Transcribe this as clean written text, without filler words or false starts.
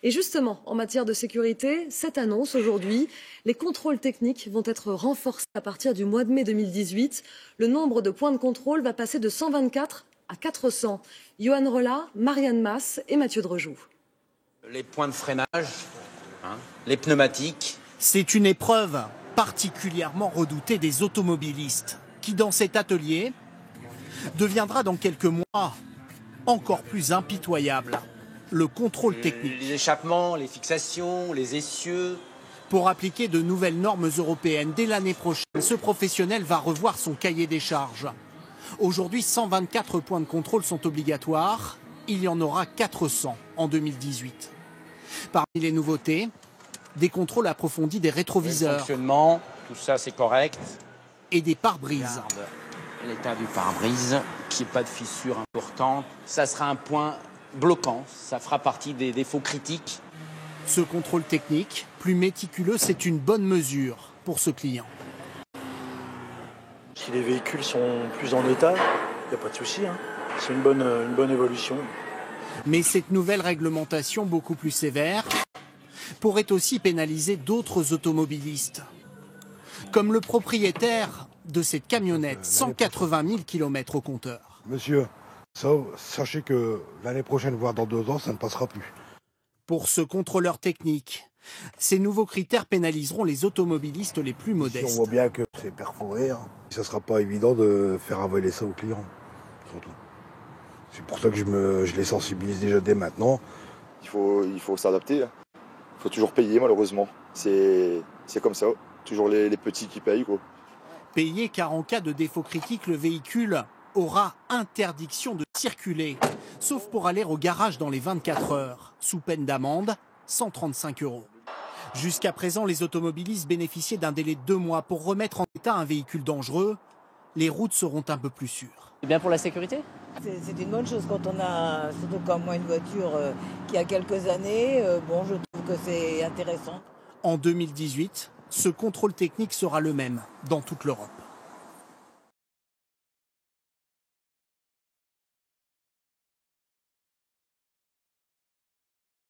Et justement, en matière de sécurité, cette annonce aujourd'hui, les contrôles techniques vont être renforcés à partir du mois de mai 2018. Le nombre de points de contrôle va passer de 124 à 400. Johan Rollat, Marianne Mas et Mathieu Drejoux. Les points de freinage, les pneumatiques. C'est une épreuve particulièrement redoutée des automobilistes qui, dans cet atelier, deviendra dans quelques mois encore plus impitoyable. Le contrôle technique. Les échappements, les fixations, les essieux. Pour appliquer de nouvelles normes européennes dès l'année prochaine, ce professionnel va revoir son cahier des charges. Aujourd'hui, 124 points de contrôle sont obligatoires. Il y en aura 400 en 2018. Parmi les nouveautés, des contrôles approfondis des rétroviseurs. Le fonctionnement, tout ça c'est correct. Et des pare-brises. L'état du pare-brise, qu'il n'y ait pas de fissures importantes. Ça sera un point bloquant, ça fera partie des défauts critiques. Ce contrôle technique, plus méticuleux, c'est une bonne mesure pour ce client. Si les véhicules sont plus en état, il n'y a pas de souci. C'est une bonne évolution. Mais cette nouvelle réglementation beaucoup plus sévère pourrait aussi pénaliser d'autres automobilistes. Comme le propriétaire de cette camionnette, 180 000 km au compteur. Monsieur, sachez que l'année prochaine, voire dans 2 ans, ça ne passera plus. Pour ce contrôleur technique, ces nouveaux critères pénaliseront les automobilistes les plus modestes. Si on voit bien que c'est perforé, ça ne sera pas évident de faire avaler ça aux clients, surtout. C'est pour ça que je les sensibilise déjà dès maintenant. Il faut s'adapter. Il faut toujours payer, malheureusement. C'est comme ça. Toujours les petits qui payent, quoi. Payer car en cas de défaut critique, le véhicule aura interdiction de circuler, sauf pour aller au garage dans les 24 heures, sous peine d'amende, 135 €. Jusqu'à présent, les automobilistes bénéficiaient d'un délai de 2 mois pour remettre en état un véhicule dangereux. Les routes seront un peu plus sûres. C'est bien pour la sécurité ? C'est une bonne chose quand on a, surtout comme moi, une voiture qui a quelques années. Je trouve que c'est intéressant. En 2018, ce contrôle technique sera le même dans toute l'Europe.